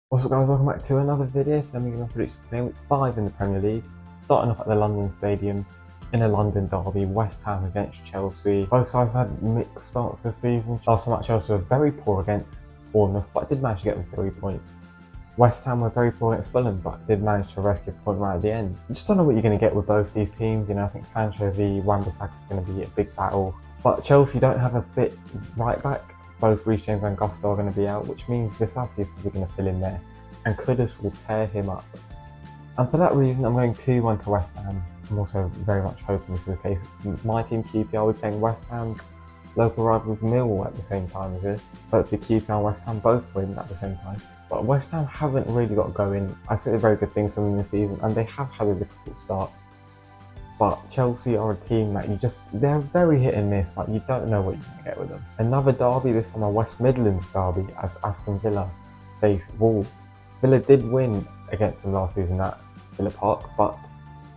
What's up guys, welcome back to another video. Today I'm going to predict Gameweek 5 in the Premier League. Starting off at the London Stadium in a London derby, West Ham against Chelsea. Both sides had mixed starts this season. Last time at Chelsea were very poor against Bournemouth, but did manage to get them 3 points. West Ham were very poor against Fulham, but did manage to rescue a point right at the end. I just don't know what you're going to get with both these teams. I think Sancho v Wan-Bissaka is going to be a big battle. But Chelsea don't have a fit right back. Both Reece James and Gusto are going to be out, which means Disasi is probably going to fill in there, and Kudus will tear him up. And for that reason, I'm going 2-1 to West Ham. I'm also very much hoping this is the case. My team QPR will be playing West Ham's local rivals Millwall at the same time as this. Hopefully QPR and West Ham both win at the same time. But West Ham haven't really got going. I think they're very good things from them this season, and they have had a difficult start. But Chelsea are a team that they're very hit and miss. You don't know what you're going to get with them. Another derby, this time a West Midlands derby, as Aston Villa face Wolves. Villa did win against them last season at Villa Park, but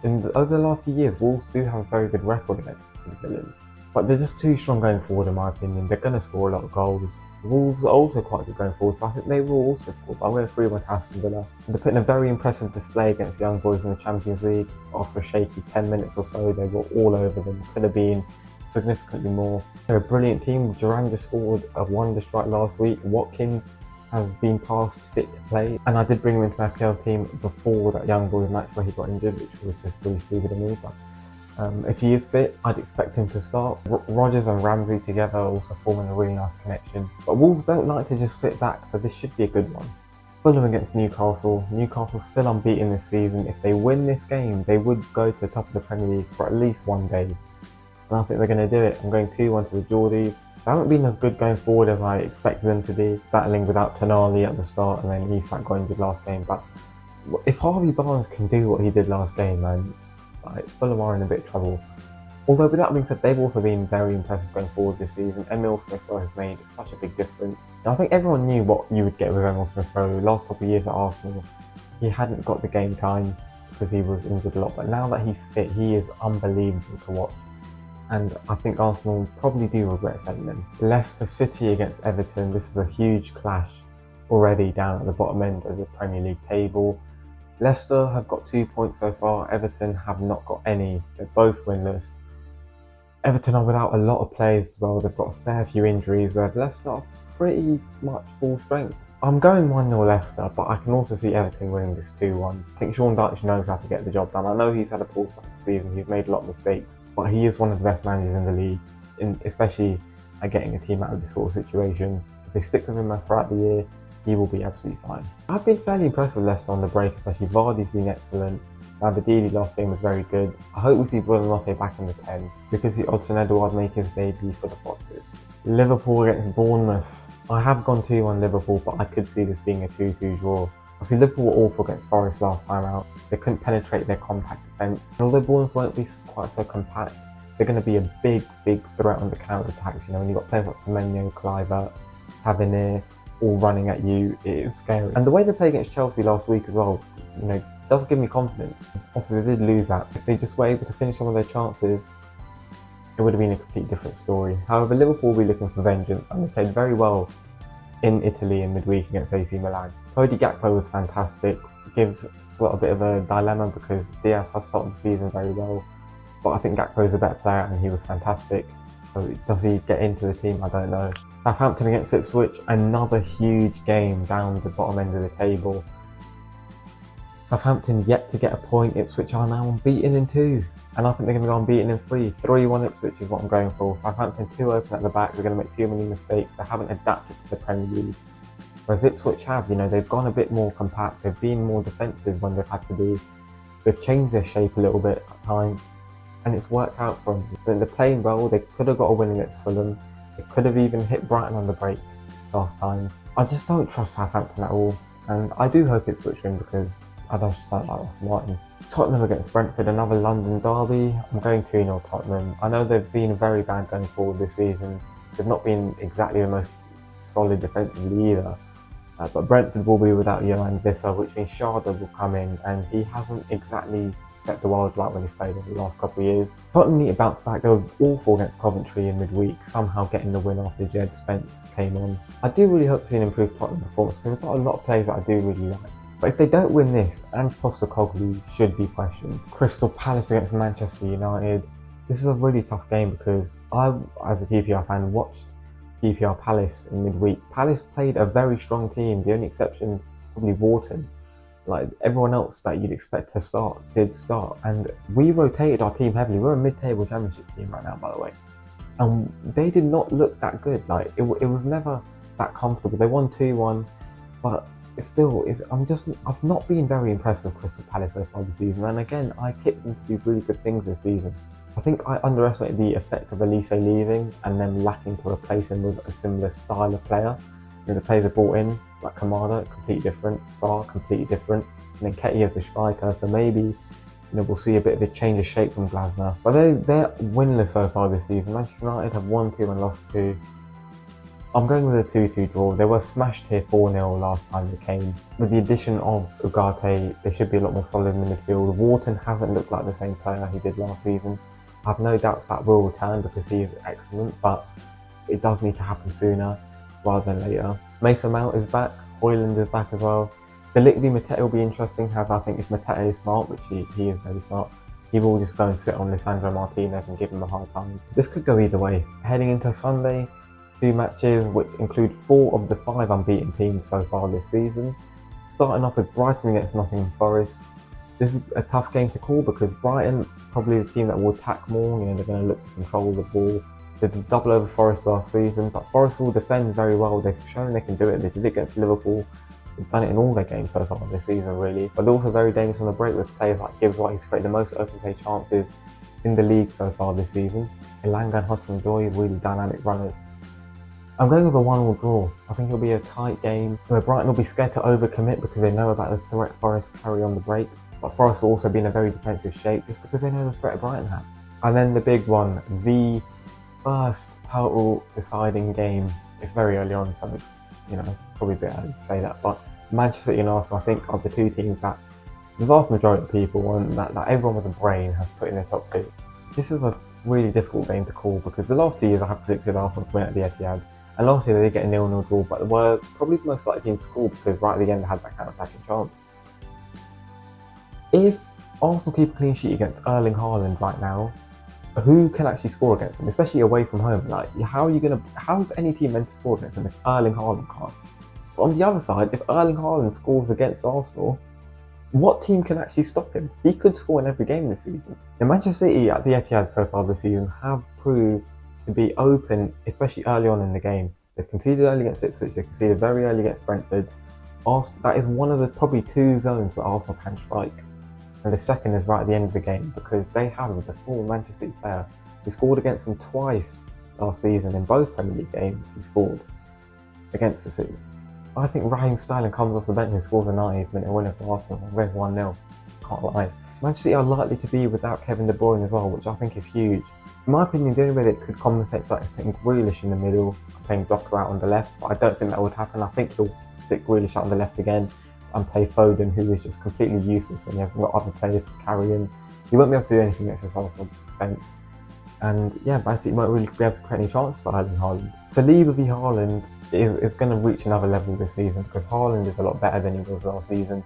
over the last few years, Wolves do have a very good record against the Villains. But they're just too strong going forward in my opinion. They're going to score a lot of goals. Wolves are also quite good going forward, so I think they will also score. But I'm going 3-1 to Aston Villa. They're putting a very impressive display against Young Boys in the Champions League. After a shaky 10 minutes or so, they were all over them. Could have been significantly more. They're a brilliant team. Durang just scored a wonder strike last week. Watkins has been passed fit to play, and I did bring him into my FPL team before that Young Boys match where he got injured, which was just really stupid of me. But if he is fit, I'd expect him to start. Rodgers and Ramsey together also forming a really nice connection. But Wolves don't like to just sit back, so this should be a good one. Fulham against Newcastle. Newcastle's still unbeaten this season. If they win this game, they would go to the top of the Premier League for at least one day. And I think they're going to do it. I'm going 2-1 to the Geordies. They haven't been as good going forward as I expected them to be, battling without Tonali at the start and then Isak got injured last game. But if Harvey Barnes can do what he did last game, man, Fulham are in a bit of trouble. Although with that being said, they've also been very impressive going forward this season. Emil Smith-Rowe has made such a big difference. Now, I think everyone knew what you would get with Emil Smith-Rowe. Last couple of years at Arsenal, he hadn't got the game time because he was injured a lot. But now that he's fit, he is unbelievable to watch. And I think Arsenal probably do regret selling him. Leicester City against Everton. This is a huge clash already down at the bottom end of the Premier League table. Leicester have got 2 points so far. Everton have not got any. They're both winless. Everton are without a lot of players as well. They've got a fair few injuries, where Leicester are pretty much full strength. I'm going 1-0 Leicester, but I can also see Everton winning this 2-1. I think Sean Dyche knows how to get the job done. I know he's had a poor start to the season, he's made a lot of mistakes, but he is one of the best managers in the league, especially at getting a team out of this sort of situation. If they stick with him throughout the year, he will be absolutely fine. I've been fairly impressed with Leicester on the break, especially Vardy's been excellent. Aberdeen last game was very good. I hope we see Buonanotte back in the 10. because the Odson Edouard make his debut for the Foxes. Liverpool against Bournemouth. I have gone 2-1 Liverpool, but I could see this being a 2-2 draw. Obviously, Liverpool were awful against Forest last time out. They couldn't penetrate their compact defence. And although Bournemouth won't be quite so compact, they're going to be a big threat on the counter-attacks. You know, when you've got players like Semenyo, Kluivert, Tavernier, all running at you, it is scary. And the way they played against Chelsea last week as well, you know, does give me confidence. Obviously, they did lose that. If they just were able to finish some of their chances, it would have been a completely different story. However, Liverpool will be looking for vengeance, and they played very well in Italy in midweek against AC Milan. Cody Gakpo was fantastic. Gives Slot a bit of a dilemma because Diaz has started the season very well, but I think Gakpo is a better player and he was fantastic. So does he get into the team? I don't know. Southampton against Ipswich, another huge game down the bottom end of the table. Southampton yet to get a point. Ipswich are now unbeaten in 2. And I think they're going to go unbeaten in 3. 3-1 Ipswich is what I'm going for. Southampton too open at the back. They're going to make too many mistakes. They haven't adapted to the Premier League. Whereas Ipswich have, you know, they've gone a bit more compact. They've been more defensive when they've had to be. They've changed their shape a little bit at times. And it's worked out for them. They're playing well. They could have got a win against Fulham. They could have even hit Brighton on the break last time. I just don't trust Southampton at all. And I do hope Ipswich win because I just don't like Ross Martin. Tottenham against Brentford, another London derby. I'm going 2-0 Tottenham. I know they've been very bad going forward this season. They've not been exactly the most solid defensively either. But Brentford will be without Johan Visser, which means Schade will come in, and he hasn't exactly set the world alight when he's played over the last couple of years. Tottenham need to bounce back. They were awful against Coventry in midweek, somehow getting the win after Jed Spence came on. I do really hope to see an improved Tottenham performance because they've got a lot of players that I do really like. But if they don't win this, Ange Postecoglou should be questioned. Crystal Palace against Manchester United. This is a really tough game because I, as a QPR fan, watched QPR Palace in midweek. Palace played a very strong team. The only exception, probably Wharton. Like everyone else that you'd expect to start did start, and we rotated our team heavily. We're a mid-table championship team right now, by the way, and they did not look that good. Like it was never that comfortable. They won 2-1, but I've not been very impressed with Crystal Palace so far this season. And again, I tipped them to do really good things this season. I think I underestimated the effect of Elise leaving and them lacking to replace him with a similar style of player. The players are brought in, like Kamada, completely different, Sarr, completely different, and then Ketty as the striker, so maybe we'll see a bit of a change of shape from Glasner. But they're winless so far this season. Manchester United have won 2 and lost 2. I'm going with a 2-2 draw. They were smashed here 4-0 last time they came. With the addition of Ugarte, they should be a lot more solid in the midfield. Wharton hasn't looked like the same player he did last season. I have no doubts that will return because he is excellent, but it does need to happen sooner rather than later. Mason Mount is back, Højlund is back as well. The Lick v Mateta will be interesting. However, I think if Mateta is smart, which he is very smart, he will just go and sit on Lisandro Martinez and give him a hard time. This could go either way. Heading into Sunday, 2 matches which include 4 of the 5 unbeaten teams so far this season. Starting off with Brighton against Nottingham Forest. This is a tough game to call because Brighton, probably the team that will attack more. They're going to look to control the ball. They did double over Forest last season, but Forest will defend very well. They've shown they can do it. They did it against Liverpool. They've done it in all their games so far this season, really. But they're also very dangerous on the break with players like Gibbs White, who's created the most open play chances in the league so far this season. Elanga and Hudson-Odoi are really dynamic runners. I'm going with a 1-1 draw. I think it'll be a tight game where Brighton will be scared to overcommit because they know about the threat Forest carry on the break. But Forest will also be in a very defensive shape just because they know the threat Brighton have. And then the big one, the first title deciding game. It's very early on, so it's, probably a bit early to say that, but Manchester City and Arsenal, I think, are the 2 teams that the vast majority of people and that everyone with a brain has put in their top 2. This is a really difficult game to call because the last 2 years I have predicted Arsenal to win at the Etihad, and last year they did get a 0-0 draw, but they were probably the most likely team to score because right at the end they had that counter-attacking chance. If Arsenal keep a clean sheet against Erling Haaland right now, who can actually score against them, especially away from home? Like, how's any team meant to score against them if Erling Haaland can't? But on the other side, if Erling Haaland scores against Arsenal, what team can actually stop him? He could score in every game this season. And Manchester City at the Etihad so far this season have proved to be open, especially early on in the game. They've conceded early against Ipswich, they conceded very early against Brentford. That is one of the probably 2 zones where Arsenal can strike. And the second is right at the end of the game because they have the full Manchester City player who scored against them twice last season in both Premier League games. He scored against the City. I think Raheem Sterling comes off the bench and scores a 90th minute winner for Arsenal and wins 1-0. Can't lie. Manchester City are likely to be without Kevin De Bruyne as well, which I think is huge. In my opinion, the only way they could compensate for that is putting Grealish in the middle and playing Docker out on the left, but I don't think that would happen. I think he'll stick Grealish out on the left again and play Foden, who is just completely useless when he hasn't got other players to carry him. He won't be able to do anything against this Arsenal defence. And yeah, Man City won't really be able to create any chances for Erling Haaland. Saliba v Haaland is going to reach another level this season because Haaland is a lot better than he was last season.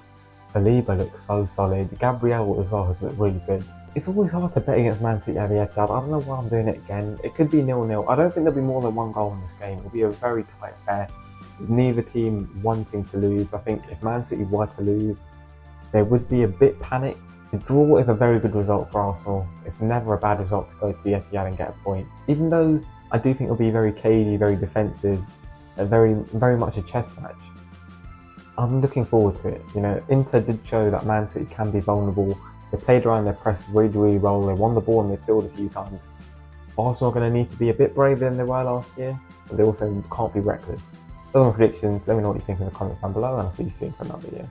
Saliba looks so solid. Gabriel as well has looked really good. It's always hard to bet against Man City at the Etihad. I don't know why I'm doing it again. It could be 0-0. I don't think there'll be more than 1 goal in this game. It'll be a very tight affair, with neither team wanting to lose. I think if Man City were to lose, they would be a bit panicked. A draw is a very good result for Arsenal. It's never a bad result to go to the Etihad and get a point. Even though I do think it'll be very cagey, very defensive, very much a chess match. I'm looking forward to it. Inter did show that Man City can be vulnerable. They played around their press really well. They won the ball in midfield a few times. Arsenal are going to need to be a bit braver than they were last year, but they also can't be reckless. Those are my predictions. Let me know what you think in the comments down below, and I'll see you soon for another video.